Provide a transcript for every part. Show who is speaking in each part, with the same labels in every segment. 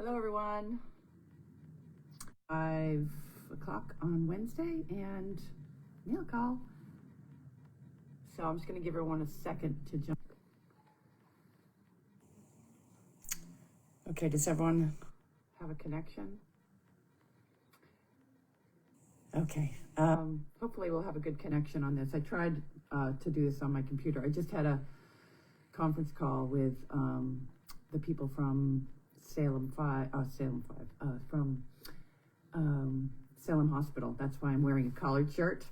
Speaker 1: Hello everyone. 5 o'clock on Wednesday and mail call. So I'm just going to give everyone a second to jump. Okay, does everyone have a connection? Okay, hopefully we'll have a good connection on this. I tried to do this on my computer. I just had a conference call with the people from Salem Hospital. That's why I'm wearing a collared shirt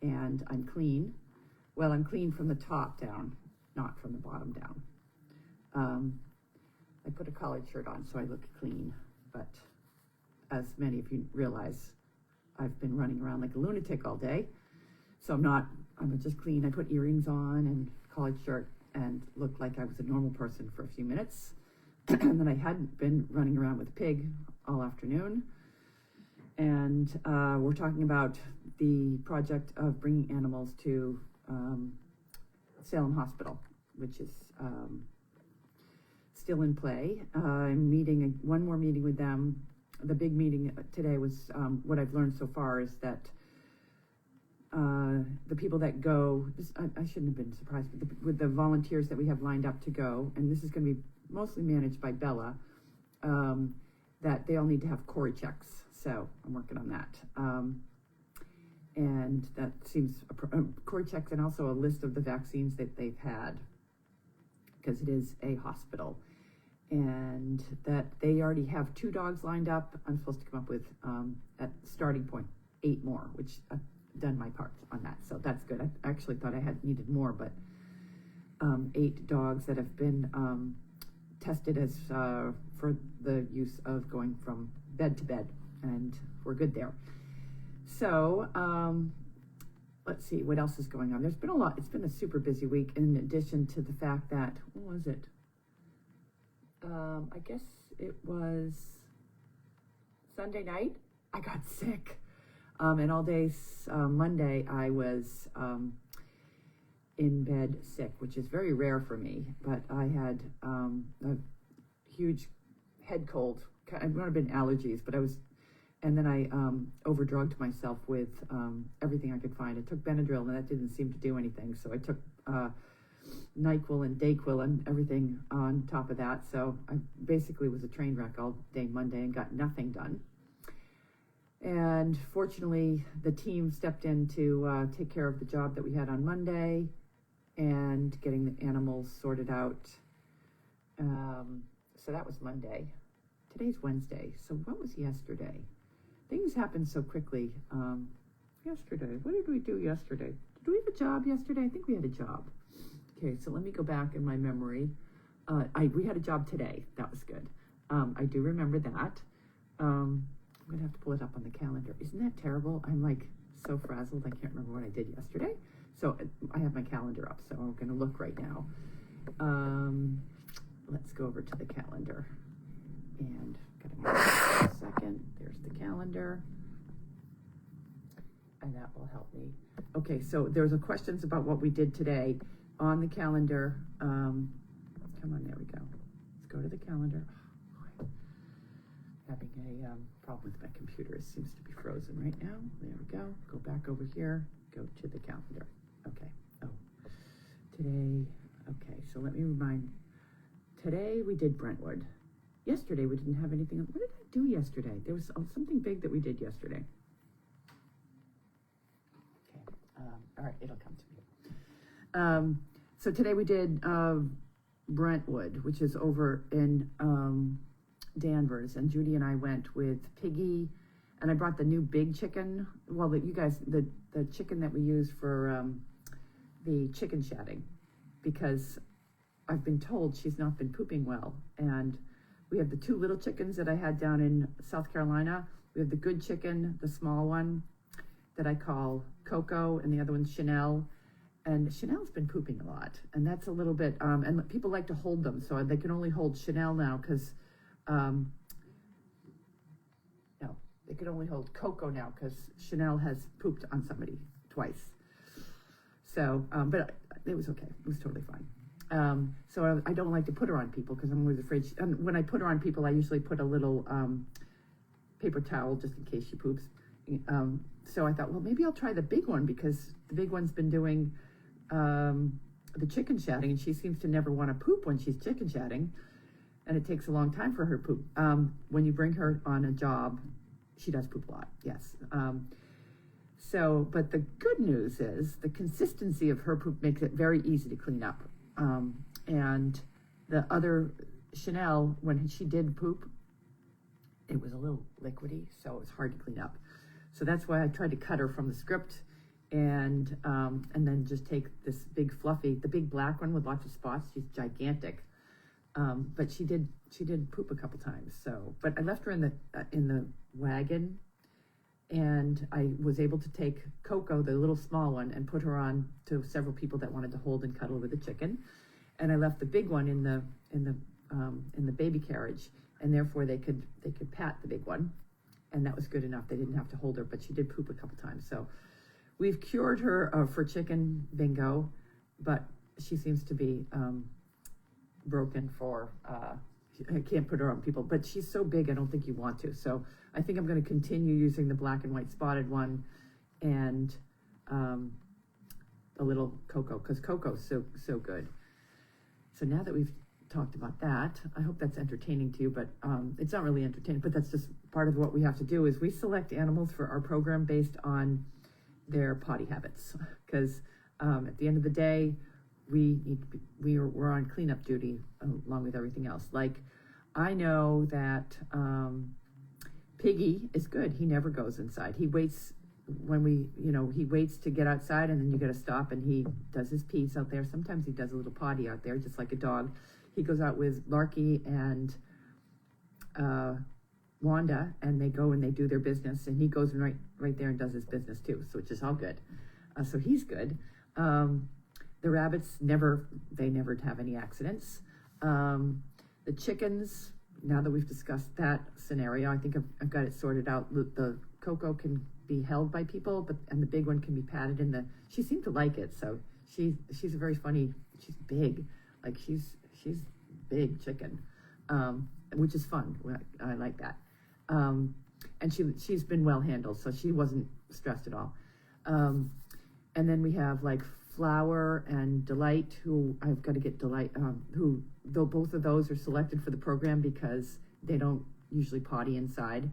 Speaker 1: and I'm clean. Well, I'm clean from the top down, not from the bottom down. I put a collared shirt on so I look clean, but as many of you realize, I've been running around like a lunatic all day. So I'm just clean. I put earrings on and collared shirt and looked like I was a normal person for a few minutes. And then I hadn't been running around with a pig all afternoon. And we're talking about the project of bringing animals to Salem Hospital, which is still in play. I'm meeting one more meeting with them. The big meeting today was what I've learned so far is that the people that go, I shouldn't have been surprised, but with the volunteers that we have lined up to go, and this is going to be mostly managed by Bella, that they all need to have Cory checks. So I'm working on that. And that seems, Cory checks and also a list of the vaccines that they've had, because it is a hospital. And that they already have 2 dogs lined up. I'm supposed to come up with, at starting point, 8 more, which I've done my part on that. So that's good. I actually thought I had needed more, but 8 dogs that have been tested as for the use of going from bed to bed, and we're good there. So let's see what else is going on. There's been a lot. It's been a super busy week, in addition to the fact that, what was it? I guess it was Sunday night, I got sick. And all day Monday, I was in bed sick, which is very rare for me. But I had a huge head cold. It might have been allergies, but and then I overdrugged myself with everything I could find. I took Benadryl, and that didn't seem to do anything. So I took NyQuil and Dayquil and everything on top of that. So I basically was a train wreck all day Monday and got nothing done. And fortunately, the team stepped in to take care of the job that we had on Monday and getting the animals sorted out. So that was Monday. Today's Wednesday. So what was yesterday? Things happened so quickly. Yesterday, what did we do yesterday? Did we have a job yesterday? I think we had a job. Okay, so let me go back in my memory. We had a job today. That was good. I do remember that. I'm going to have to pull it up on the calendar. Isn't that terrible? I'm like so frazzled. I can't remember what I did yesterday. So I have my calendar up, so I'm going to look right now. Let's go over to the calendar. And a second. There's the calendar. And that will help me. Okay, so there's a questions about what we did today on the calendar. Come on, there we go. Let's go to the calendar. Having a problem with my computer. It seems to be frozen right now. There we go. Go back over here. Go to the calendar. Okay. Oh, today. Okay, so let me remind. Today we did Brentwood. Yesterday we didn't have anything. What did I do yesterday? There was something big that we did yesterday. Okay. All right, it'll come to me. So today we did Brentwood, which is over in Danvers, and Judy and I went with Piggy, and I brought the new big chicken. Well, the chicken that we use for the chicken shedding, because I've been told she's not been pooping well. And we have the 2 little chickens that I had down in South Carolina. We have the good chicken, the small one that I call Coco, and the other one's Chanel. And Chanel's been pooping a lot, and that's a little bit, and people like to hold them, so they can only hold Chanel now, because, no, they can only hold Coco now, because Chanel has pooped on somebody twice. So, but it was okay, it was totally fine. So I don't like to put her on people because I'm always afraid. And when I put her on people, I usually put a little paper towel just in case she poops. So I thought, well, maybe I'll try the big one because the big one's been doing the chicken chatting, and she seems to never want to poop when she's chicken chatting, and it takes a long time for her to poop. When you bring her on a job, she does poop a lot, yes. But the good news is the consistency of her poop makes it very easy to clean up. And the other, Chanel, when she did poop, it was a little liquidy, so it was hard to clean up. So that's why I tried to cut her from the script and then just take this big fluffy, the big black one with lots of spots. She's gigantic. But she did poop a couple times. So, but I left her in the wagon, and I was able to take Coco, the little small one, and put her on to several people that wanted to hold and cuddle with the chicken. And I left the big one in the baby carriage, and therefore they could pat the big one, and that was good enough. They didn't have to hold her, but she did poop a couple times. So we've cured her for chicken bingo, but she seems to be broken for. I can't put her on people, but she's so big, I don't think you want to. So I think I'm going to continue using the black and white spotted one and the little Coco, because Coco's so good. So now that we've talked about that, I hope that's entertaining to you, but it's not really entertaining, but that's just part of what we have to do is we select animals for our program based on their potty habits, because at the end of the day, we're on cleanup duty along with everything else. Like, I know that Piggy is good. He never goes inside. He waits he waits to get outside, and then you got to stop, and he does his pees out there. Sometimes he does a little potty out there, just like a dog. He goes out with Larkey and Wanda, and they go and they do their business, and he goes right there and does his business too, so which is all good. So he's good. The rabbits never have any accidents. The chickens, now that we've discussed that scenario, I think I've got it sorted out. The Coco can be held by people, and the big one can be patted she seemed to like it, so she's a very funny, she's big, like she's big chicken, which is fun. I like that. And she's been well handled, so she wasn't stressed at all. And then we have like Flower and Delight, who I've got to get Delight, who, though both of those are selected for the program because they don't usually potty inside.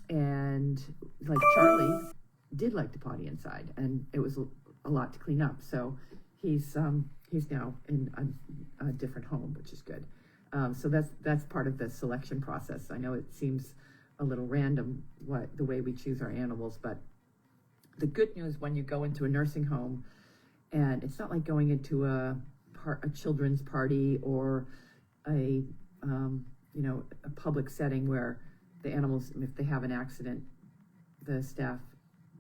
Speaker 1: And like Charlie did like to potty inside, and it was a lot to clean up. So he's now in a different home, which is good. So that's part of the selection process. I know it seems a little random the way we choose our animals, but the good news when you go into a nursing home, and it's not like going into a children's party or a public setting where the animals, if they have an accident, the staff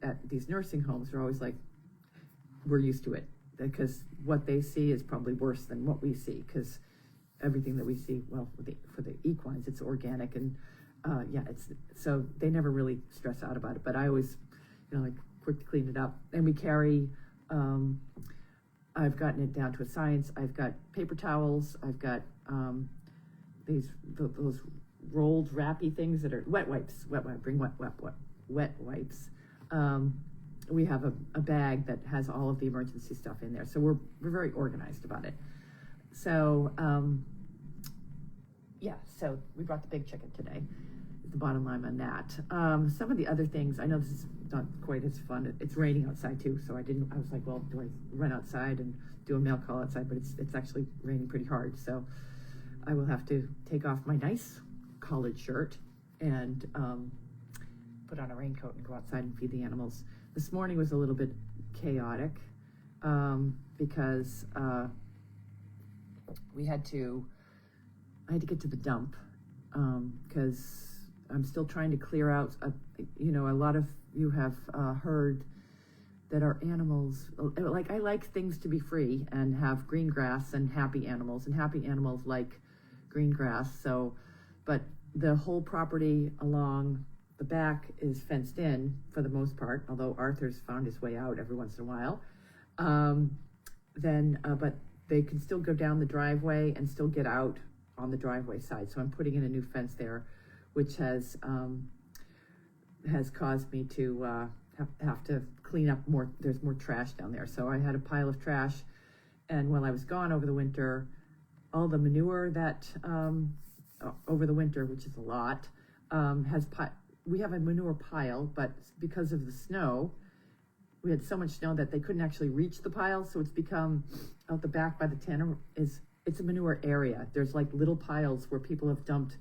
Speaker 1: at these nursing homes are always like, we're used to it, because what they see is probably worse than what we see, because everything that we see, well, for the equines, it's organic, and so they never really stress out about it. But I always, quick to clean it up. And we carry, I've gotten it down to a science. I've got paper towels. I've got those rolled wrappy things that are wet wipes. Bring wet wipes. We have a bag that has all of the emergency stuff in there. So we're very organized about it. So so we brought the big chicken today. The bottom line on that. Some of the other things, I know this is not quite as fun. It's raining outside too, so I was like, well, do I run outside and do a mail call outside? But it's actually raining pretty hard, so I will have to take off my nice collared shirt and put on a raincoat and go outside and feed the animals. This morning was a little bit chaotic because I had to get to the dump because I'm still trying to clear out, a lot of you have heard that our animals, like, I like things to be free and have green grass and happy animals like green grass. So, but the whole property along the back is fenced in for the most part, although Arthur's found his way out every once in a while. But they can still go down the driveway and still get out on the driveway side. So I'm putting in a new fence there, which has caused me to have to clean up more. There's more trash down there. So I had a pile of trash, and while I was gone over the winter, all the manure that over the winter, which is a lot, we have a manure pile, but because of the snow, we had so much snow that they couldn't actually reach the pile. So it's become out the back by the tanner it's a manure area. There's like little piles where people have dumped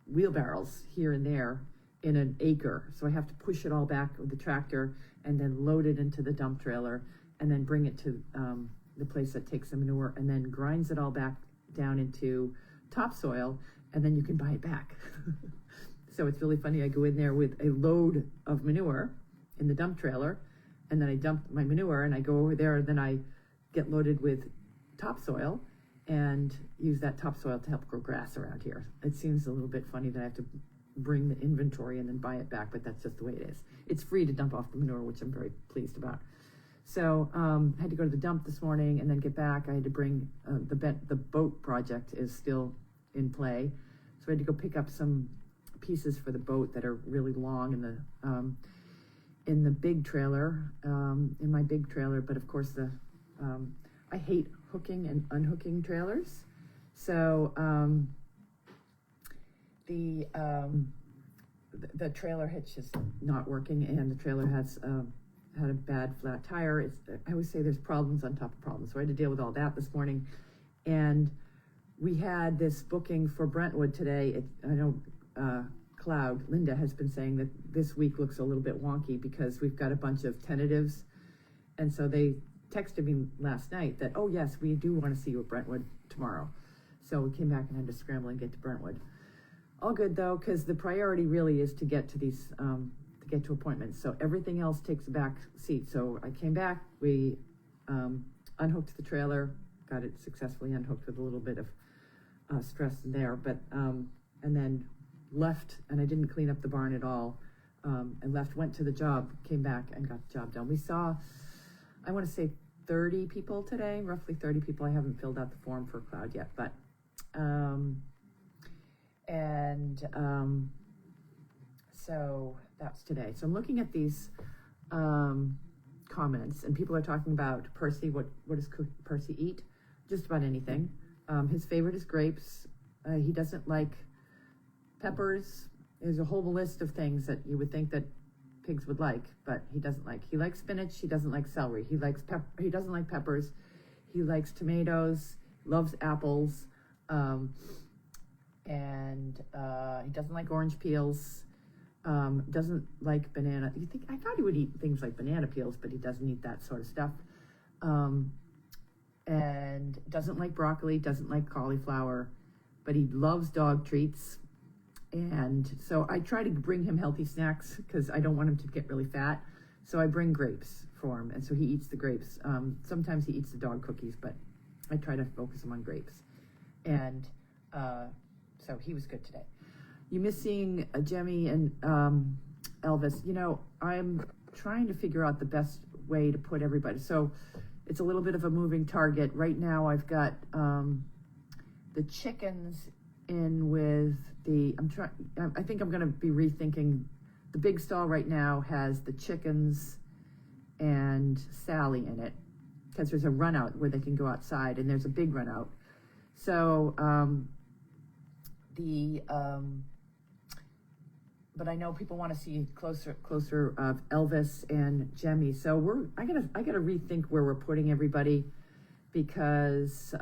Speaker 1: wheelbarrows here and there in an acre. So I have to push it all back with the tractor and then load it into the dump trailer and then bring it to the place that takes the manure and then grinds it all back down into topsoil, and then you can buy it back. So it's really funny. I go in there with a load of manure in the dump trailer, and then I dump my manure and I go over there, and then I get loaded with topsoil and use that topsoil to help grow grass around here. It seems a little bit funny that I have to bring the inventory and then buy it back, but that's just the way it is. It's free to dump off the manure, which I'm very pleased about. So I had to go to the dump this morning and then get back. I had to bring the boat project is still in play. So I had to go pick up some pieces for the boat that are really long in the big trailer, in my big trailer. But of course I hate hooking and unhooking trailers. So the trailer hitch is not working, and the trailer has had a bad flat tire. I always say there's problems on top of problems. So I had to deal with all that this morning. And we had this booking for Brentwood today. I know Linda has been saying that this week looks a little bit wonky because we've got a bunch of tentatives. And so they texted me last night that, oh yes, we do want to see you at Brentwood tomorrow. So we came back and had to scramble and get to Brentwood. All good though, because the priority really is to get to these, to get to appointments. So everything else takes a back seat. So I came back, we unhooked the trailer, got it successfully unhooked with a little bit of stress there, but and then left, and I didn't clean up the barn at all, and went to the job, came back and got the job done. We saw, I want to say 30 people today, roughly 30 people. I haven't filled out the form for Cloud yet, but so that's today. So I'm looking at these comments, and people are talking about Percy. What does Percy eat? Just about anything. His favorite is grapes. He doesn't like peppers. There's a whole list of things that you would think that pigs would like, but he doesn't like. He likes spinach. He doesn't like celery. He doesn't like peppers. He likes tomatoes. Loves apples, and he doesn't like orange peels. Doesn't like banana. I thought he would eat things like banana peels, but he doesn't eat that sort of stuff. And doesn't like broccoli, doesn't like cauliflower, but he loves dog treats. And so I try to bring him healthy snacks because I don't want him to get really fat. So I bring grapes for him, and so he eats the grapes. Sometimes he eats the dog cookies, but I try to focus him on grapes. And so he was good today. You miss seeing Jemmy and Elvis. You know, I'm trying to figure out the best way to put everybody. So it's a little bit of a moving target. Right now I've got the chickens in with I think I'm going to be rethinking. The big stall right now has the chickens and Sally in it because there's a run out where they can go outside, and there's a big run out. So but I know people want to see closer of Elvis and Jemmy. So I gotta rethink where we're putting everybody, because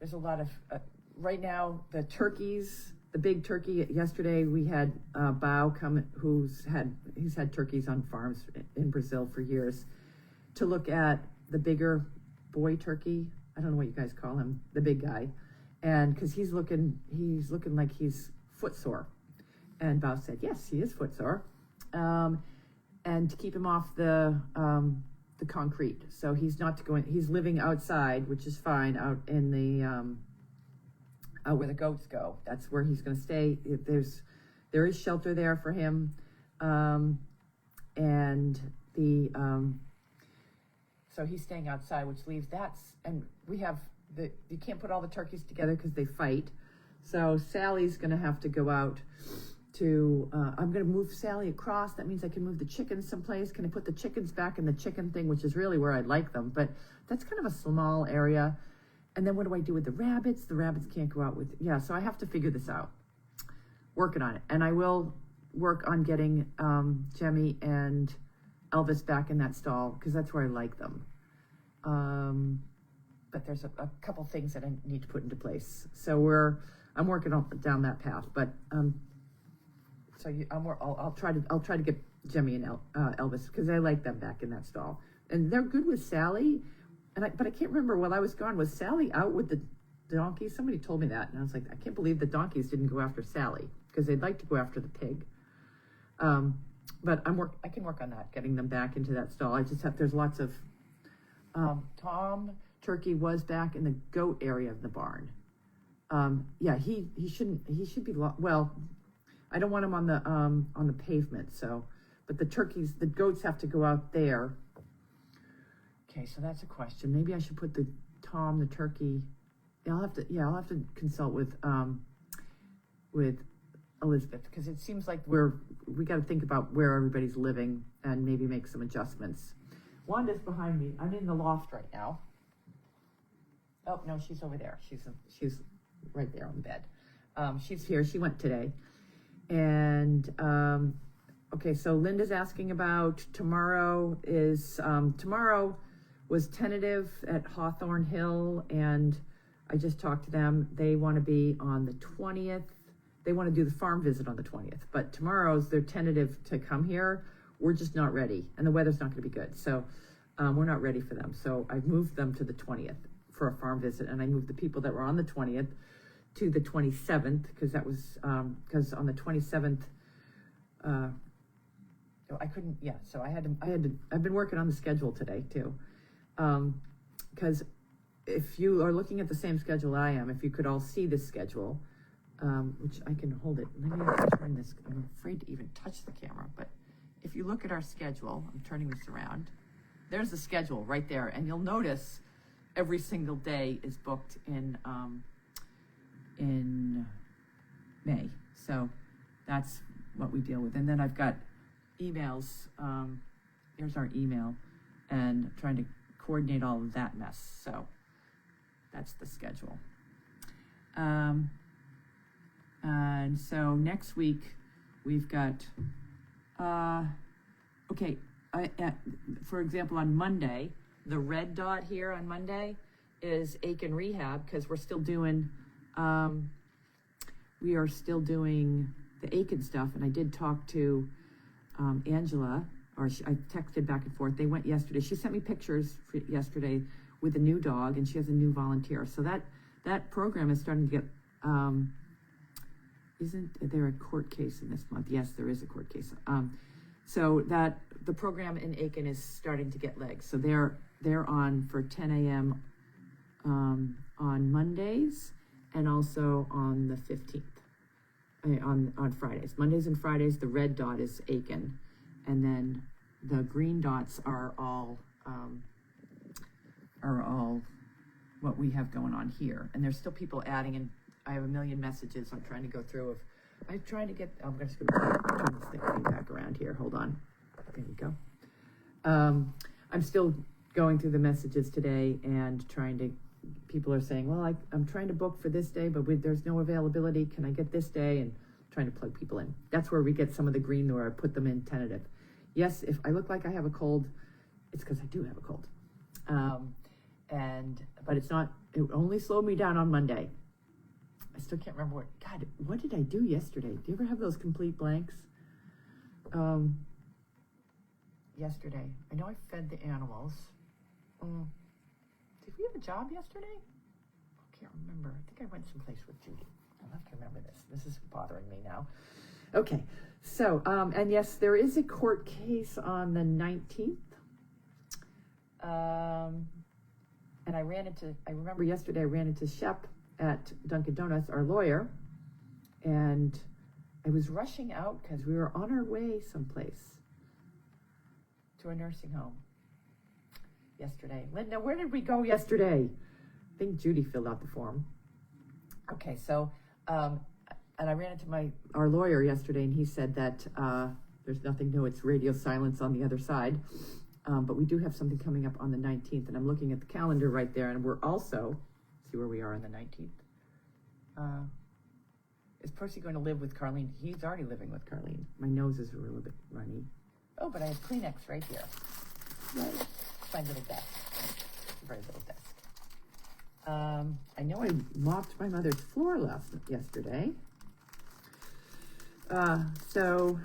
Speaker 1: there's a lot of right now the turkeys. The big turkey yesterday, we had Bao come, he's had turkeys on farms in Brazil for years, to look at the bigger boy turkey. I don't know what you guys call him, the big guy. And because he's looking like he's footsore. And Bao said, yes, he is footsore. And to keep him off the concrete. So he's living outside, which is fine, out in the, out where the goats go. That's where he's going to stay. There is shelter there for him. And so he's staying outside, which leaves and we have you can't put all the turkeys together because they fight. So Sally's going to have to go out to, I'm going to move Sally across. That means I can move the chickens someplace. Can I put the chickens back in the chicken thing, which is really where I'd like them, but that's kind of a small area. And then what do I do with the rabbits? The rabbits can't go out with, so I have to figure this out. Working on it. And I will work on getting Jemmy and Elvis back in that stall because that's where I like them. But there's a couple things that I need to put into place. So I'm working down that path. But I'll try to get Jemmy and Elvis because I like them back in that stall, and they're good with Sally. But I can't remember while I was gone, was Sally out with the donkeys? Somebody told me that, and I was like, I can't believe the donkeys didn't go after Sally because they'd like to go after the pig. But I can work on that, getting them back into that stall. There's lots of, Tom Turkey was back in the goat area of the barn. He should be, well, I don't want him on the pavement, but the goats have to go out there. Okay, so that's a question. Maybe I should put the turkey. I'll have to consult with Elizabeth because it seems like we got to think about where everybody's living and maybe make some adjustments. Wanda's behind me. I'm in the loft right now. Oh no, she's over there. She's right there on the bed. She's here. She went today, and okay. So Linda's asking about tomorrow. Tomorrow was tentative at Hawthorne Hill, and I just talked to them. They want to be on the 20th. They want to do the farm visit on the 20th, but tomorrow's they're tentative to come here. We're just not ready, and the weather's not going to be good, so we're not ready for them. So I've moved them to the 20th for a farm visit, and I moved the people that were on the 20th to the 27th because that was because on the 27th I couldn't. So I've been working on the schedule today too, because if you are looking at the same schedule I am, if you could all see this schedule. Which I can hold it. Let me turn this. I'm afraid to even touch the camera, but if you look at our schedule, I'm turning this around. There's the schedule right there, and you'll notice every single day is booked in May. So that's what we deal with. And then I've got emails. Here's our email, and trying to coordinate all of that mess. So that's the schedule. And so next week we've got, for example, on Monday, the red dot here on Monday is Aiken Rehab because we're still doing, we are still doing the Aiken stuff. And I did talk to Angela, I texted back and forth. They went yesterday. She sent me pictures yesterday with a new dog, and she has a new volunteer. So that program is starting to get, isn't there a court case in this month? Yes, there is a court case. So that the program in Aiken is starting to get legs. So they're on for 10 a.m. On Mondays and also on the 15th on Fridays. Mondays and Fridays, the red dot is Aiken, and then the green dots are all what we have going on here. And there's still people adding, and I have a million messages I'm trying to go through. I'm just going to turn this thing back around here. Hold on. There you go. I'm still going through the messages today and people are saying, well, I'm trying to book for this day, but there's no availability. Can I get this day? And trying to plug people in. That's where we get some of the green where I put them in tentative. Yes, if I look like I have a cold, it's because I do have a cold. But it's not, it only slowed me down on Monday. I still can't remember what did I do yesterday? Do you ever have those complete blanks? Yesterday, I know I fed the animals. Did we have a job yesterday? I can't remember. I think I went someplace with Judy. I'll have to remember this. This is bothering me now. Okay, so, and yes, there is a court case on the 19th. And I remember yesterday I ran into Shep at Dunkin' Donuts, our lawyer, and I was rushing out because we were on our way someplace to a nursing home. yesterday. Linda, where did we go yesterday? I think Judy filled out the form. Okay, so, and I ran into our lawyer yesterday, and he said that there's nothing new. It's radio silence on the other side. But we do have something coming up on the 19th, and I'm looking at the calendar right there, and we're also, see where we are on the 19th. Is Percy going to live with Carlene? He's already living with Carlene. My nose is a little bit runny. Oh, but I have Kleenex right here. Right. My little desk. Very little desk. I know I mopped my mother's floor yesterday. So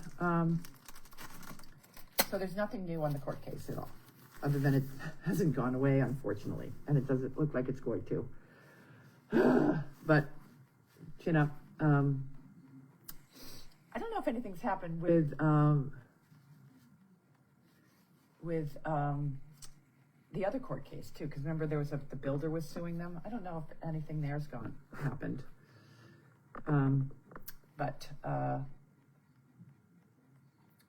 Speaker 1: there's nothing new on the court case at all, other than it hasn't gone away, unfortunately, and it doesn't look like it's going to. But chin up. I don't know if anything's happened with the other court case too, because remember there was the builder was suing them. I don't know if anything there's happened. But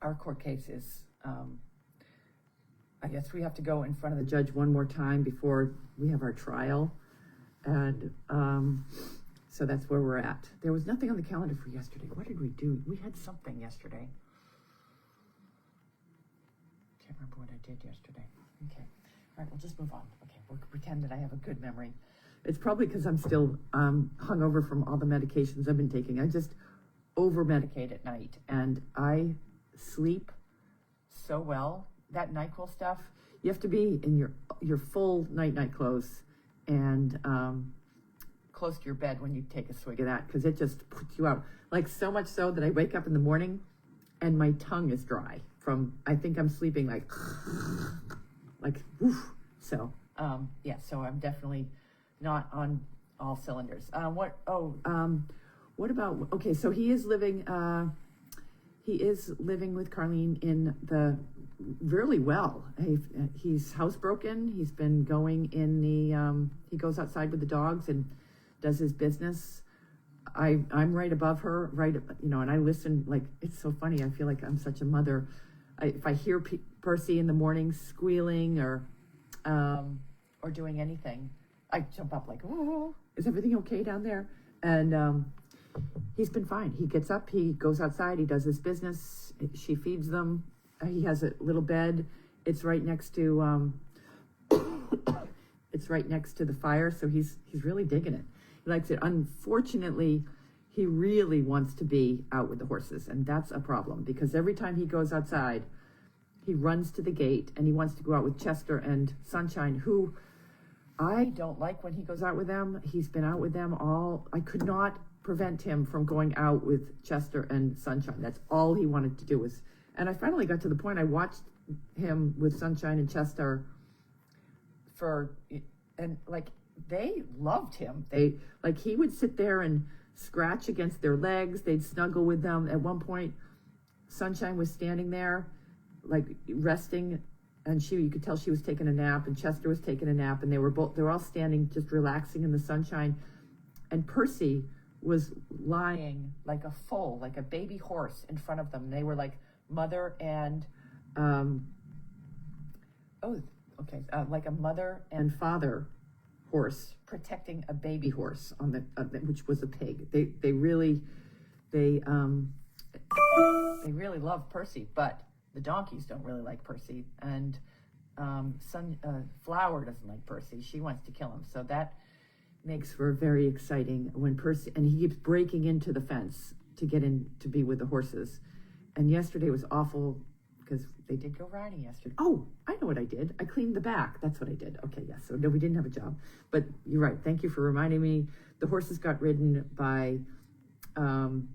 Speaker 1: our court case is, I guess we have to go in front of the judge one more time before we have our trial, and so that's where we're at. There was nothing on the calendar for yesterday. What did we do? We had something yesterday. Can't remember what I did yesterday. Okay. All right, we'll just move on. Okay, we'll pretend that I have a good memory. It's probably because I'm still hungover from all the medications I've been taking. I just over-medicate at night, and I sleep so well. That NyQuil stuff, you have to be in your full night clothes and close to your bed when you take a swig of that, because it just puts you out. Like, so much so that I wake up in the morning and my tongue is dry from, I think I'm sleeping like woof. So yeah, so I'm definitely not on all cylinders. What about, okay, so he is living with Carlene in the really well. He's housebroken. He's been going in the he goes outside with the dogs and does his business. I'm right above her, and I listen. Like, it's so funny. I feel like I'm such a mother. If I hear Percy in the morning squealing or doing anything, I jump up like, "Oh, is everything okay down there?" And he's been fine. He gets up, he goes outside, he does his business. She feeds them. He has a little bed. It's right next to the fire, so he's really digging it. He likes it. Unfortunately, he really wants to be out with the horses, and that's a problem, because every time he goes outside, he runs to the gate and he wants to go out with Chester and Sunshine, who I don't like when he goes out with them. He's been out with them all. I could not prevent him from going out with Chester and Sunshine. That's all he wanted to do was, and I finally got to the point I watched him with Sunshine and Chester and like, they loved him. He would sit there and scratch against their legs. They'd snuggle with them. At one point, Sunshine was standing there, like, resting, and you could tell she was taking a nap, and Chester was taking a nap, and they were all standing, just relaxing in the sunshine. And Percy was lying like a baby horse in front of them. They were like mother and, like a mother and father horse protecting a baby horse which was a pig. They really love Percy, but the donkeys don't really like Percy, and Flower doesn't like Percy. She wants to kill him, so that makes for very exciting when Percy, and he keeps breaking into the fence to get in to be with the horses. And yesterday was awful because they did go riding yesterday. Oh, I know what I did. I cleaned the back. That's what I did. Okay, yes. So no, we didn't have a job, but you're right. Thank you for reminding me. The horses got ridden by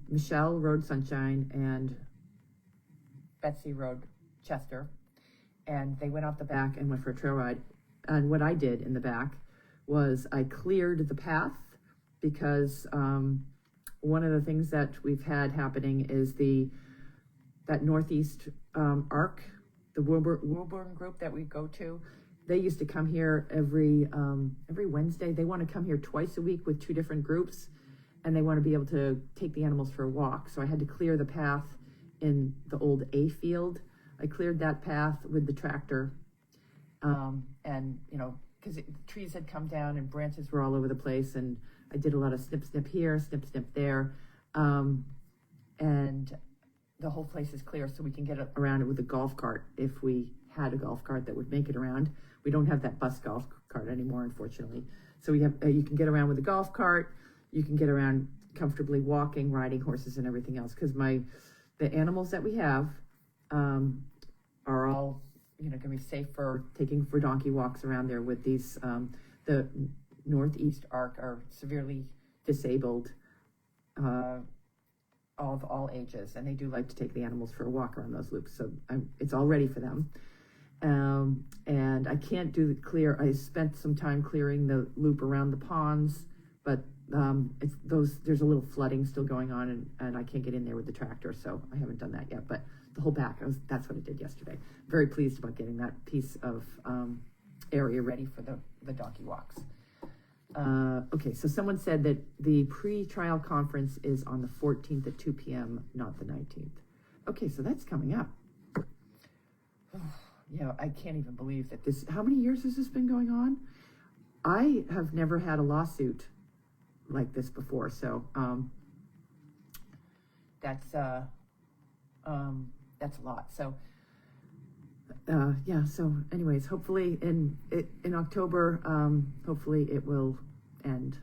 Speaker 1: Michelle rode Sunshine and Betsy rode Chester, and they went out the back and went for a trail ride. And what I did in the back was I cleared the path, because one of the things that we've had happening is that Northeast ARC, the Wilburn group that we go to. They used to come here every Wednesday. They want to come here twice a week with 2 different groups, and they want to be able to take the animals for a walk. So I had to clear the path in the old A field. I cleared that path with the tractor, And, because trees had come down and branches were all over the place, and I did a lot of snip, snip here, snip, snip there. And the whole place is clear, so we can get around it with a golf cart if we had a golf cart that would make it around. We don't have that bus golf cart anymore, unfortunately. So we have, you can get around with a golf cart, you can get around comfortably walking, riding horses and everything else, because the animals that we have are all, gonna be safe for taking for donkey walks around there with these, the Northeast Arc are severely disabled, of all ages, and they do like to take the animals for a walk around those loops, so it's all ready for them. And I can't do the clear. I spent some time clearing the loop around the ponds, but there's a little flooding still going on, and I can't get in there with the tractor, so I haven't done that yet. But the whole back, that's what I did yesterday. Very pleased about getting that piece of area ready for the donkey walks. Okay, so someone said that the pre-trial conference is on the 14th at 2 p.m., not the 19th. Okay, so that's coming up. I can't even believe that how many years has this been going on? I have never had a lawsuit like this before, so that's a lot. So so anyways, hopefully in October, hopefully it will end.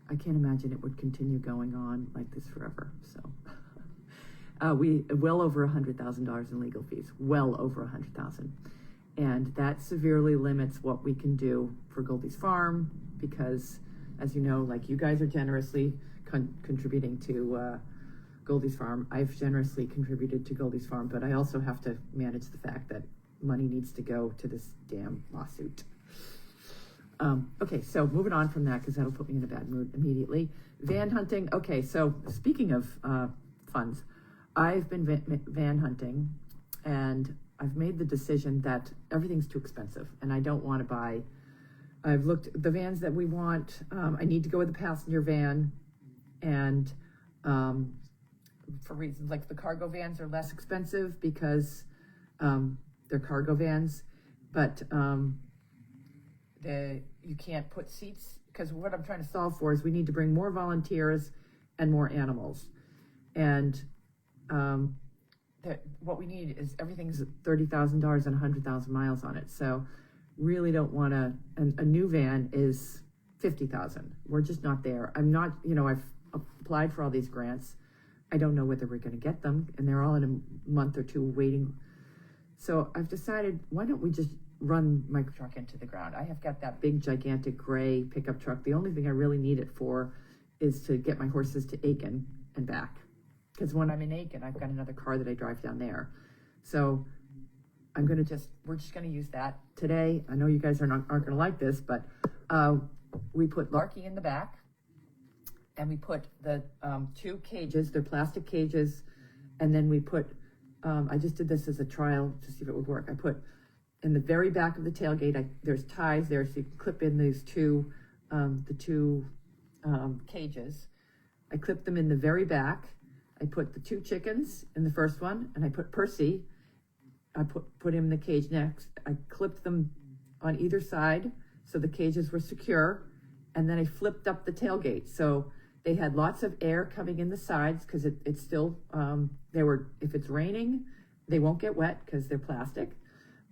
Speaker 1: I can't imagine it would continue going on like this forever. So we well over $100,000 in legal fees, well over $100,000. And that severely limits what we can do for Goldie's Farm, because, as you know, like you guys are generously contributing to Goldie's Farm. I've generously contributed to Goldie's Farm, but I also have to manage the fact that money needs to go to this damn lawsuit. Okay, so moving on from that, because that'll put me in a bad mood immediately. Van hunting. Okay, so speaking of funds, I've been van hunting, and I've made the decision that everything's too expensive, and I don't want to buy. I've looked at the vans that we want. I need to go with the passenger van, and for reasons like the cargo vans are less expensive because they're cargo vans, but you can't put seats, because what I'm trying to solve for is we need to bring more volunteers and more animals, and what we need is everything's $30,000 and 100,000 miles on it. So really don't want to, a new van is 50,000. We're just not there. I'm not, I've applied for all these grants. I don't know whether we're going to get them, and they're all in a month or two waiting. So I've decided, why don't we just run my truck into the ground? I have got that big, gigantic gray pickup truck. The only thing I really need it for is to get my horses to Aiken and back. Because when I'm in Aiken, I've got another car that I drive down there. So we're just going to use that today. I know you guys aren't going to like this, but we put Larkey in the back, and we put the 2 cages, they're plastic cages, and then we put, I just did this as a trial to see if it would work. I put in the very back of the tailgate, there's ties there, so you can clip in these the two cages. I clipped them in the very back. I put the 2 chickens in the first one, and I put Percy. I put him in the cage next. I clipped them on either side so the cages were secure, and then I flipped up the tailgate. So they had lots of air coming in the sides, because it's still, if it's raining, they won't get wet because they're plastic.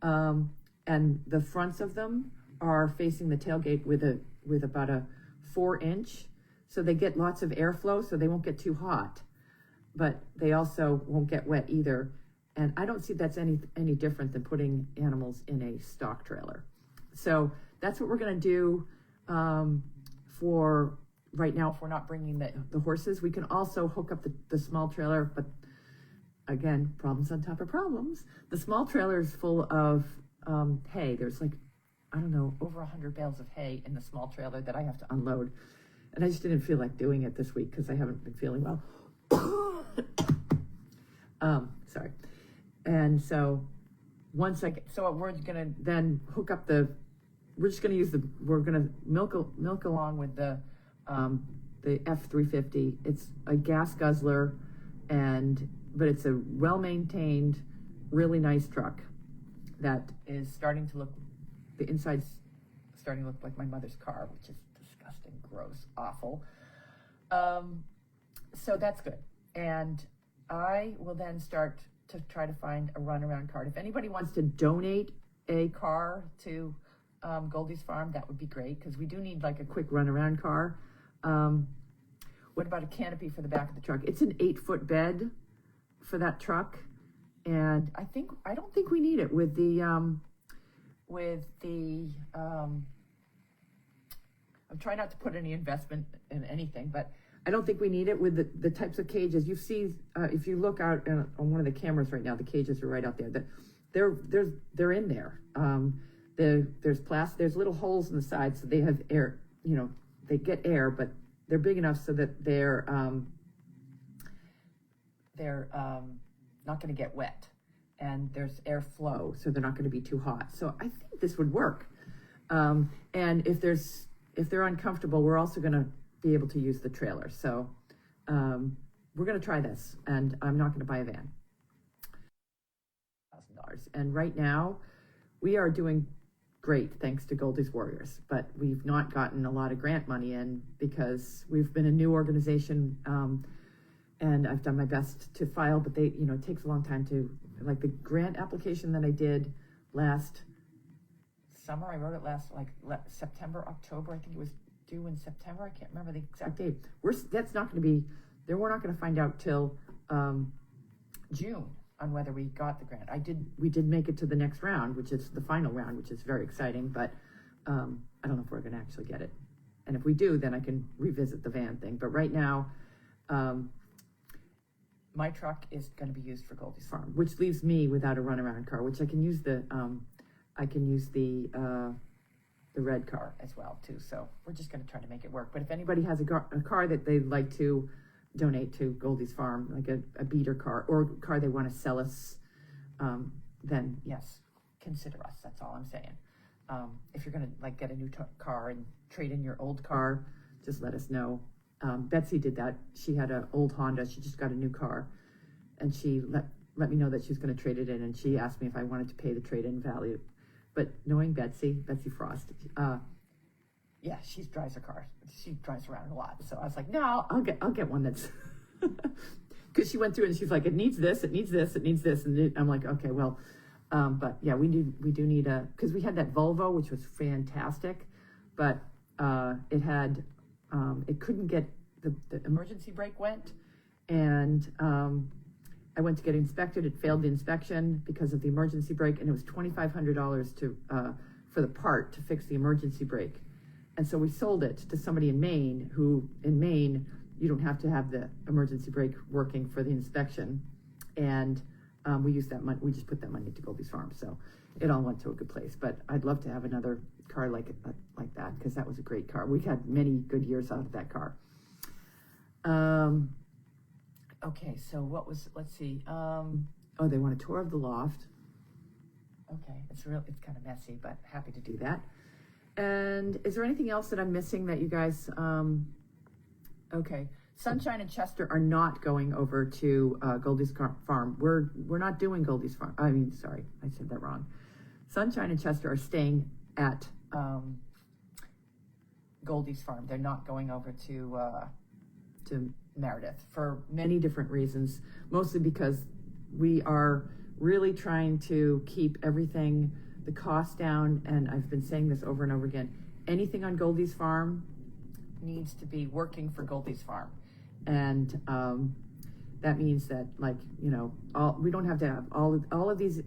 Speaker 1: And the fronts of them are facing the tailgate with about a 4-inch, so they get lots of airflow, so they won't get too hot, but they also won't get wet either. And I don't see that's any different than putting animals in a stock trailer. So that's what we're going to do for right now. If we're not bringing the horses, we can also hook up the small trailer, but again, problems on top of problems. The small trailer is full of hay. There's over 100 bales of hay in the small trailer that I have to unload. And I just didn't feel like doing it this week because I haven't been feeling well. Sorry. And so once we're gonna then hook up we're gonna milk along with the F-350. It's a gas guzzler, but it's a well-maintained, really nice truck that is starting to look the inside's starting to look like my mother's car, which is disgusting, gross, awful. So that's good. And I will then start to try to find a runaround car. If anybody wants to donate a car to Goldie's Farm, that would be great, because we do need like a quick runaround car. What about a canopy for the back of the truck? It's an 8-foot bed for that truck, and I don't think we need it with the I'm trying not to put any investment in anything, but I don't think we need it with the types of cages. You see, if you look out on one of the cameras right now, the cages are right out there. They're in there. There's little holes in the side, so they have air. You know, they get air, but they're big enough so that they're not going to get wet, and there's airflow, so they're not going to be too hot. So I think this would work. And if they're uncomfortable, we're also going to be able to use the trailer. So we're going to try this, and I'm not going to buy a van. $1,000. And right now, we are doing great thanks to Goldie's Warriors, but we've not gotten a lot of grant money in because we've been a new organization, and I've done my best to file, but it takes a long time to, like the grant application that I did last summer, I wrote it last September, October, I think it was due in September, I can't remember the exact date. We're not going to find out till June on whether we got the grant. We did make it to the next round, which is the final round, which is very exciting, but I don't know if we're going to actually get it. And if we do, then I can revisit the van thing. But right now, my truck is going to be used for Goldie's Farm, which leaves me without a runaround car, which I can use the red car as well too. So we're just going to try to make it work. But if anybody has a car that they'd like to donate to Goldie's Farm, like a beater car or a car they want to sell us, then yes, consider us. That's all I'm saying. If you're going to get a new car and trade in your old car, just let us know. Betsy did that. She had an old Honda. She just got a new car, and she let me know that she was going to trade it in, and she asked me if I wanted to pay the trade-in value. But knowing Betsy Frost, yeah, she drives her car. She drives around a lot. So I was like, no, I'll get one that's, because she went through and she's like, it needs this, it needs this, it needs this. And I'm like, okay, well, but yeah, we do need because we had that Volvo, which was fantastic, but it couldn't get, the emergency brake went, and I went to get it inspected. It failed the inspection because of the emergency brake, and it was $2,500 for the part to fix the emergency brake. And so we sold it to somebody in Maine, who in Maine, you don't have to have the emergency brake working for the inspection. And we used that money, we just put that money to Goldie's Farm. So it all went to a good place. But I'd love to have another car like that, because that was a great car. We had many good years out of that car. Okay, so let's see. They want a tour of the loft. Okay, it's kind of messy, but happy to do that. And is there anything else that I'm missing that you guys, okay. Sunshine and Chester are not going over to Goldie's Farm. We're not doing Goldie's Farm. I mean, sorry, I said that wrong. Sunshine and Chester are staying at Goldie's Farm. They're not going over to Meredith for many different reasons, mostly because we are really trying to keep everything, the cost down, and I've been saying this over and over again, anything on Goldie's Farm needs to be working for Goldie's Farm. And that means that, we don't have to have all of these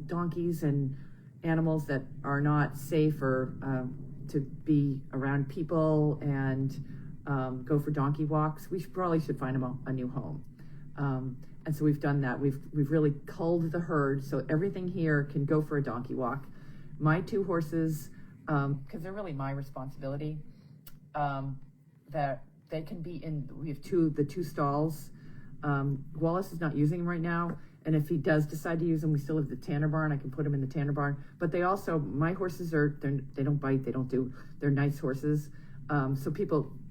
Speaker 1: donkeys and animals that are not safe or to be around people and go for donkey walks. We probably should find them a new home. And so we've done that. We've really culled the herd, so everything here can go for a donkey walk. My 2 horses, because they're really my responsibility, that they can be in. We have the two stalls. Wallace is not using them right now, and if he does decide to use them, we still have the Tanner barn. I can put them in the Tanner barn. But they also, my horses they don't bite. They're nice horses. So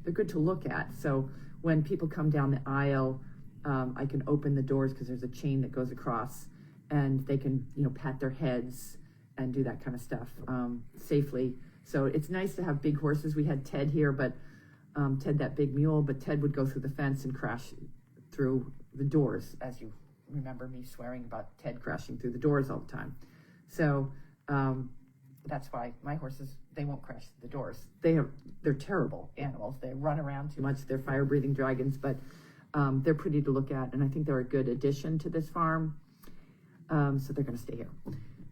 Speaker 1: they're good to look at. So when people come down the aisle, I can open the doors because there's a chain that goes across, and they can, pat their heads and do that kind of stuff safely. So it's nice to have big horses. We had Ted here, but Ted, that big mule, but Ted would go through the fence and crash through the doors, as you remember me swearing about Ted crashing through the doors all the time. So that's why my horses, they won't crash through the doors. They're terrible animals. They run around too much. They're fire-breathing dragons, but they're pretty to look at, and I think they're a good addition to this farm. So they're going to stay here.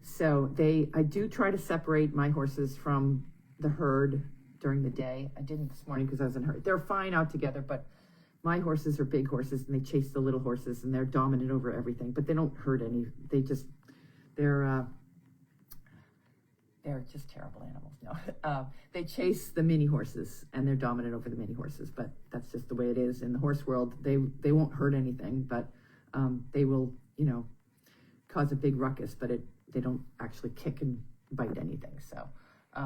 Speaker 1: So I do try to separate my horses from the herd during the day. I didn't this morning because I was in a herd. They're fine out together, but my horses are big horses and they chase the little horses and they're dominant over everything, but they don't hurt any. They're just terrible animals. No, they chase the mini horses and they're dominant over the mini horses, but that's just the way it is in the horse world. They won't hurt anything, but they will, cause a big ruckus, but they don't actually kick and bite anything. So,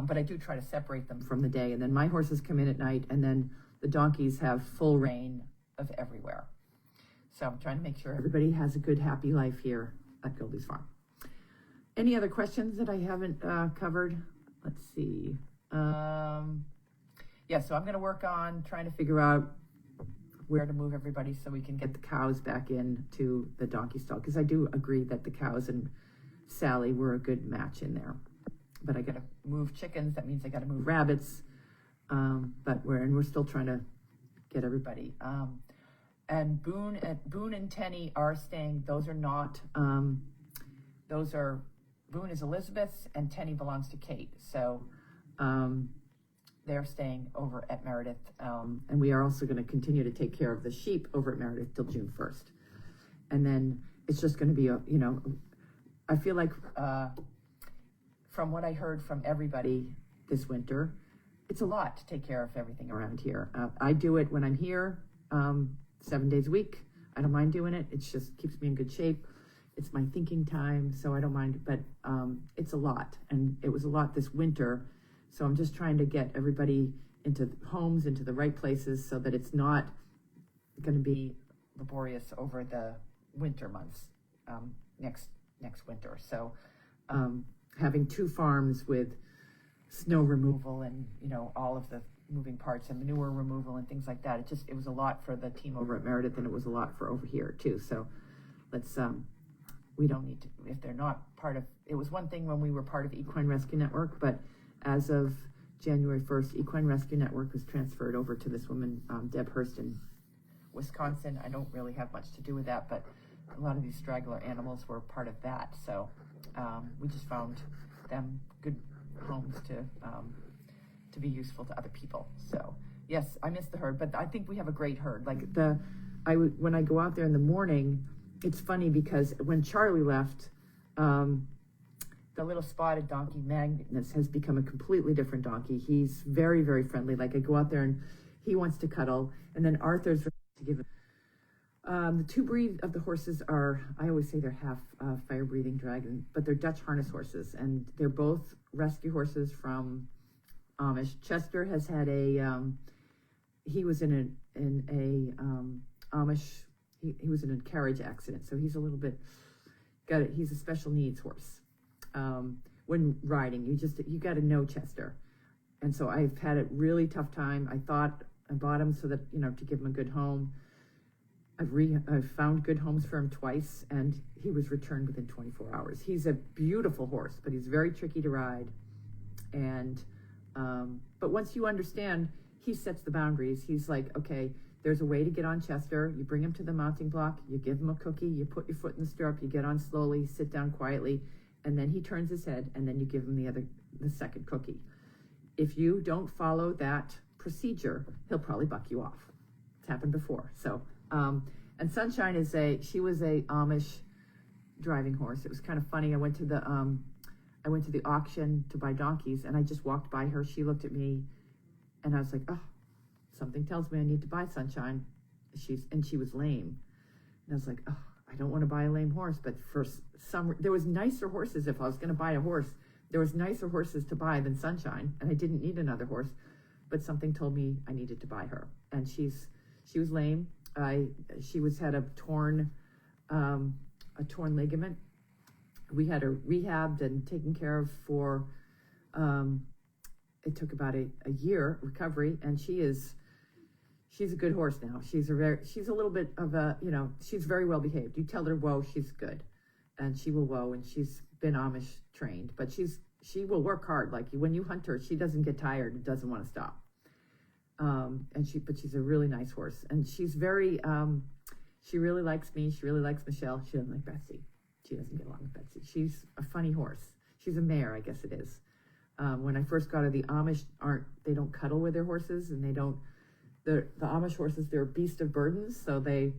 Speaker 1: but I do try to separate them from the day, and then my horses come in at night, and then the donkeys have full reign of everywhere. So I'm trying to make sure everybody has a good, happy life here at Goldie's Farm. Any other questions that I haven't covered? Let's see. So I'm going to work on trying to figure out where to move everybody so we can get the cows back into the donkey stall, because I do agree that the cows and Sally were a good match in there. But I got to move chickens. That means I got to move rabbits. But we're still trying to get everybody. And Boone and Tenny are staying. Those are not. Boone is Elizabeth's and Tenny belongs to Kate. So they're staying over at Meredith. And we are also going to continue to take care of the sheep over at Meredith till June 1st. And then it's just going to be I feel like from what I heard from everybody this winter, it's a lot to take care of everything around here. I do it when I'm here 7 days a week. I don't mind doing it. It just keeps me in good shape. It's my thinking time, so I don't mind, but it's a lot. And it was a lot this winter. So I'm just trying to get everybody into homes, into the right places, so that it's not going to be laborious over the winter months next winter. So having 2 farms with snow removal and all of the moving parts and manure removal and things like that, it was a lot for the team over at Meredith, and it was a lot for over here too. So let's we don't need to, if they're not part of, it was one thing when we were part of Equine Rescue Network, but as of January 1st, Equine Rescue Network was transferred over to this woman, Deb Hurst in Wisconsin. I don't really have much to do with that, but a lot of these straggler animals were part of that. So we just found them good homes to be useful to other people. So yes, I miss the herd, but I think we have a great herd. Like when I go out there in the morning, it's funny because when Charlie left, the little spotted donkey, Magnus, has become a completely different donkey. He's very, very friendly. Like I go out there and he wants to cuddle, and then Arthur's ready to give him. The 2 breed of the horses are, I always say they're half fire-breathing dragon, but they're Dutch harness horses, and they're both rescue horses from Amish. Chester has had he was in a Amish, he was in a carriage accident, so he's a little bit, he's a special needs horse. When riding, you got to know Chester. And so I've had a really tough time. I thought I bought him so that, to give him a good home. I've found good homes for him twice, and he was returned within 24 hours. He's a beautiful horse, but he's very tricky to ride. And, but once you understand, he sets the boundaries. He's like, okay, there's a way to get on Chester. You bring him to the mounting block, you give him a cookie, you put your foot in the stirrup, you get on slowly, sit down quietly, and then he turns his head, and then you give him the second cookie. If you don't follow that procedure, he'll probably buck you off. It's happened before. So, and Sunshine she was a Amish driving horse. It was kind of funny. I went to the auction to buy donkeys, and I just walked by her. She looked at me, and I was like, oh, something tells me I need to buy Sunshine. She was lame. And I was like, oh, I don't want to buy a lame horse, but there was nicer horses. If I was going to buy a horse, there was nicer horses to buy than Sunshine, and I didn't need another horse, but something told me I needed to buy her. And she was lame. She had a torn ligament We had her rehabbed and taken care of for, it took about a year recovery, and she's a good horse now. She's a little bit of a, she's very well behaved. You tell her whoa, she's good, and she will whoa, and she's been Amish trained, but she will work hard. Like when you hunt her, she doesn't get tired and doesn't want to stop. But she's a really nice horse, and she's very, she really likes me. She really likes Michelle. She doesn't like Betsy. She doesn't get along with Betsy. She's a funny horse. She's a mare, I guess it is. When I first got her, the Amish they don't cuddle with their horses, and the Amish horses, they're a beast of burdens. So they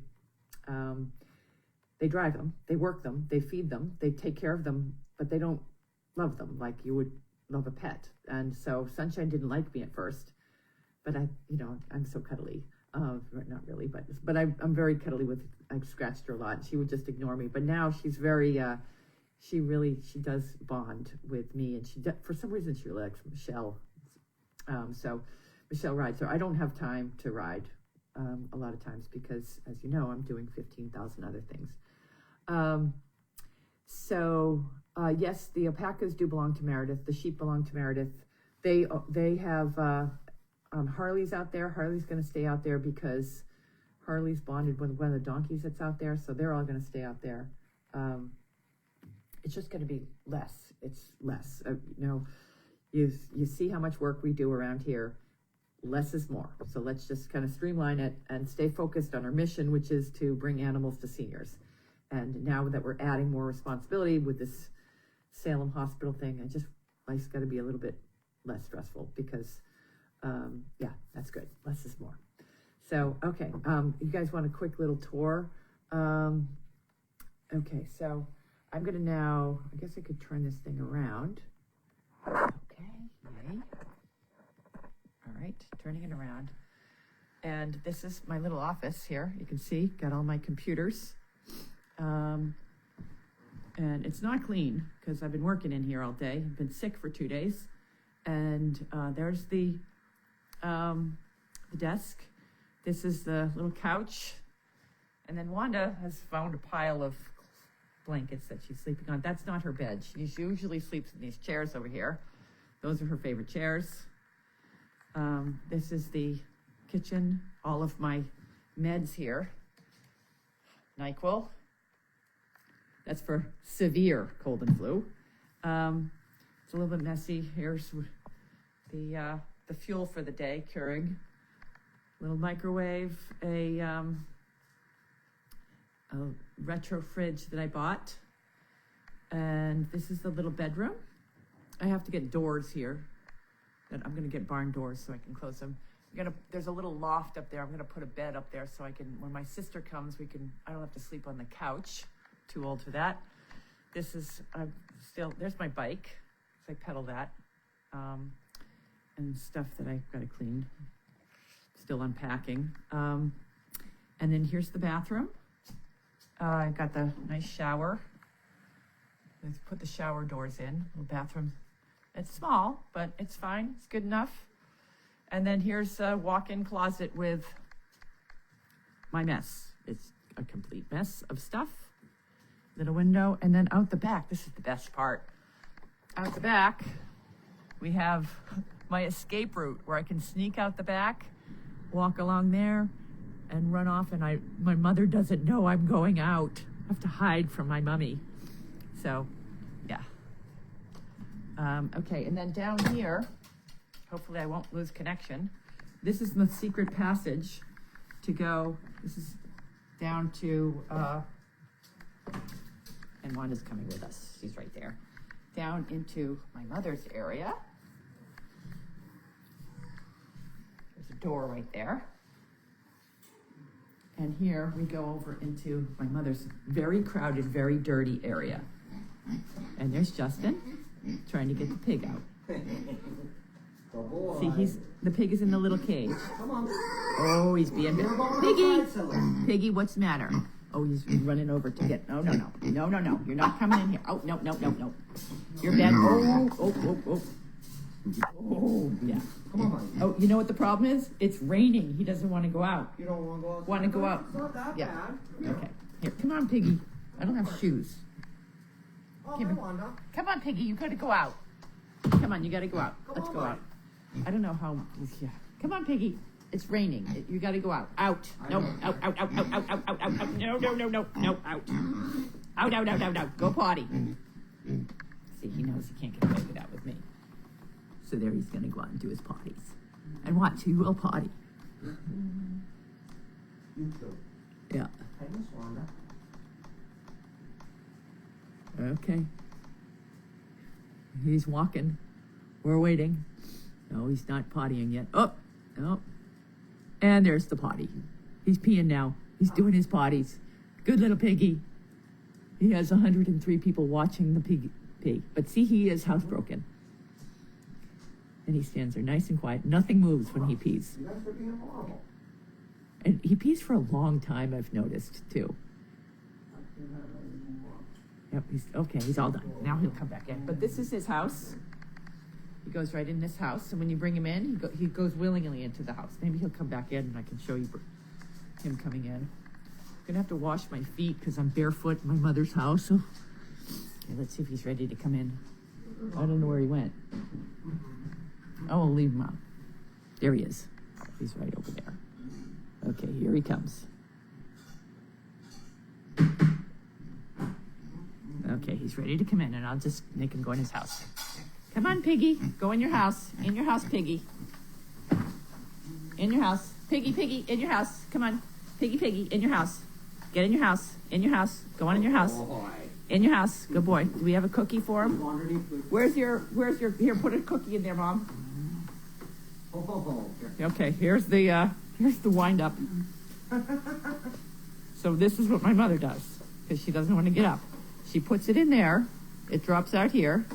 Speaker 1: drive them, they work them, they feed them, they take care of them, but they don't love them like you would love a pet. And so Sunshine didn't like me at first, but I'm so cuddly. Not really, but I'm very cuddly I scratched her a lot, and she would just ignore me. But now she's very, she does bond with me, and for some reason she really likes Michelle. So Michelle rides her. I don't have time to ride a lot of times because, as you know, I'm doing 15,000 other things. Yes, the alpacas do belong to Meredith. The sheep belong to Meredith. They have Harley's out there. Harley's going to stay out there because Harley's bonded with one of the donkeys that's out there, so they're all going to stay out there. It's just going to be less. It's less. You see how much work we do around here. Less is more. So let's just kind of streamline it and stay focused on our mission, which is to bring animals to seniors. And now that we're adding more responsibility with this Salem Hospital thing, life's got to be a little bit less stressful because, that's good. Less is more. So, okay. You guys want a quick little tour? Okay, so I'm going to now, I guess I could turn this thing around. Okay, yay. All right, turning it around. And this is my little office here. You can see, got all my computers. And it's not clean because I've been working in here all day. I've been sick for 2 days. And there's the desk. This is the little couch. And then Wanda has found a pile of blankets that she's sleeping on. That's not her bed. She usually sleeps in these chairs over here. Those are her favorite chairs. This is the kitchen. All of my meds here. NyQuil. That's for severe cold and flu. It's a little bit messy. Here's the fuel for the day, Keurig. Little microwave, a retro fridge that I bought. And this is the little bedroom. I have to get doors here. And I'm gonna get barn doors so I can close them. There's a little loft up there. I'm gonna put a bed up there so I can, when my sister comes, I don't have to sleep on the couch. Too old for that. This is, there's my bike. So I pedal that. And stuff that I've got to clean. Still unpacking. And then here's the bathroom. I've got the nice shower. Let's put the shower doors in. Little bathroom. It's small, but it's fine. It's good enough. And then here's a walk-in closet with my mess. It's a complete mess of stuff. Little window. And then out the back, this is the best part. Out the back, we have my escape route where I can sneak out the back, walk along there, and run off. And my mother doesn't know I'm going out. I have to hide from my mummy. So, yeah. Okay, and then down here, hopefully I won't lose connection. This is the secret passage to go. This is down to, and Wanda's coming with us. She's right there. Down into my mother's area. There's a door right there. And here we go over into my mother's very crowded, very dirty area. And there's Justin trying to get the pig out. See, the pig is in the little cage.
Speaker 2: Come on.
Speaker 1: Oh, he's being bit. Piggy, what's the matter? Oh, he's running over to get, no. You're not coming in here. Oh, no. You're bad. Oh, yeah.
Speaker 2: Come on.
Speaker 1: Oh, you know what the problem is? It's raining. He doesn't want to go out.
Speaker 2: You don't want to go out?
Speaker 1: Want to go out.
Speaker 2: It's not that bad.
Speaker 1: Okay. Here, come on, Piggy. I don't have shoes.
Speaker 2: Oh,
Speaker 1: Give
Speaker 2: hi,
Speaker 1: me-
Speaker 2: Wanda.
Speaker 1: Come on, Piggy, you gotta go out. Come on, you gotta go out.
Speaker 2: Come
Speaker 1: Let's
Speaker 2: on,
Speaker 1: go
Speaker 2: buddy.
Speaker 1: out. I don't know how, yeah. Come on, Piggy. It's raining. You gotta go out. Out. No, out, out, out, out, out, out, out, out. No, no, no, no, no, out. Out, out, out, out, out. Go potty. See, he knows he can't get away with that with me. So there he's gonna go out and do his potties. And watch, he will potty.
Speaker 2: You too.
Speaker 1: Yeah.
Speaker 2: Hey, Miss Wanda.
Speaker 1: Okay. He's walking. We're waiting. No, he's not pottying yet. Oh, no. And there's the potty. He's peeing now. He's doing his potties. Good little piggy. He has 103 people watching the pig pee. But see, he is housebroken. And he stands there nice and quiet. Nothing moves when he pees.
Speaker 2: You guys are being horrible.
Speaker 1: And he pees for a long time, I've noticed, too. Yep, he's all done. Now he'll come back in. But this is his house. He goes right in this house, and when you bring him in, he goes willingly into the house. Maybe he'll come back in, and I can show you him coming in. I'm gonna have to wash my feet because I'm barefoot in my mother's house. So, okay, let's see if he's ready to come in. I don't know where he went. Oh, I'll leave him out. There he is. He's right over there. Okay, here he comes. Okay, he's ready to come in, and I'll just make him go in his house. Come on, Piggy. Go in your house. In your house, Piggy. In your house. Piggy, Piggy, in your house. Come on. Piggy, Piggy, in your house. Get in your house. In your house. Go on in your house. In your house. Good boy. Do we have a cookie for him? Where's your, here, put a cookie in there, Mom. Okay, here's the wind up. So this is what my mother does, because she doesn't want to get up. She puts it in there. It drops out here.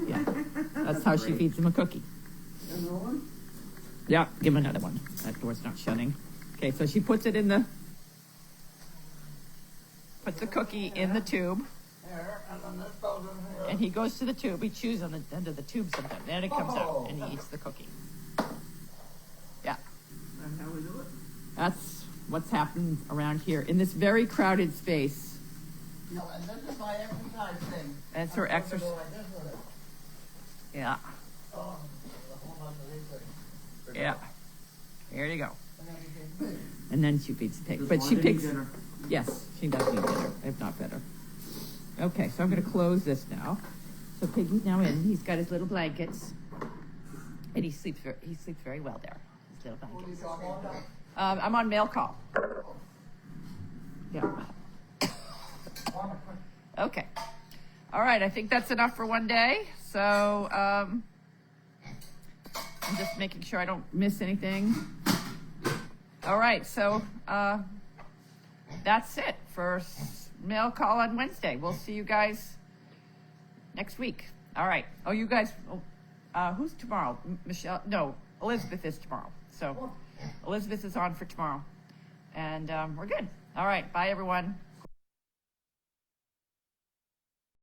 Speaker 1: Yeah, that's how she feeds him a cookie.
Speaker 2: Another one?
Speaker 1: Yeah, give him another one. That door's not shutting. Okay, so she puts it puts the cookie in the tube,
Speaker 2: There, and then this goes in here.
Speaker 1: and he goes to the tube. He chews on the end of the tube sometimes. Then it comes out, and he eats the cookie. Yeah,
Speaker 2: That's how we do it.
Speaker 1: that's what's happening around here in this very crowded space.
Speaker 2: No, and this is my exercise thing.
Speaker 1: That's her
Speaker 2: I'm supposed to
Speaker 1: exercise.
Speaker 2: go like this with it.
Speaker 1: Yeah,
Speaker 2: Oh, a whole bunch of these things.
Speaker 1: yeah. Here you go.
Speaker 2: And then we get big.
Speaker 1: And then she feeds the pig. But she picks. Yes, she does need dinner, if not better. Okay, so I'm going to close this now. So Piggy's now in. He's got his little blankets, and he sleeps very well there. His little
Speaker 2: What are you
Speaker 1: blankets.
Speaker 2: talking about?
Speaker 1: I'm on mail call. Yeah. Okay. All right. I think that's enough for one day. So I'm just making sure I don't miss anything. All right. So that's it for mail call on Wednesday. We'll see you guys next week. All right. Oh, you guys. Who's tomorrow? Michelle? No, Elizabeth is tomorrow. So Elizabeth is on for tomorrow, and we're good. All right. Bye, everyone.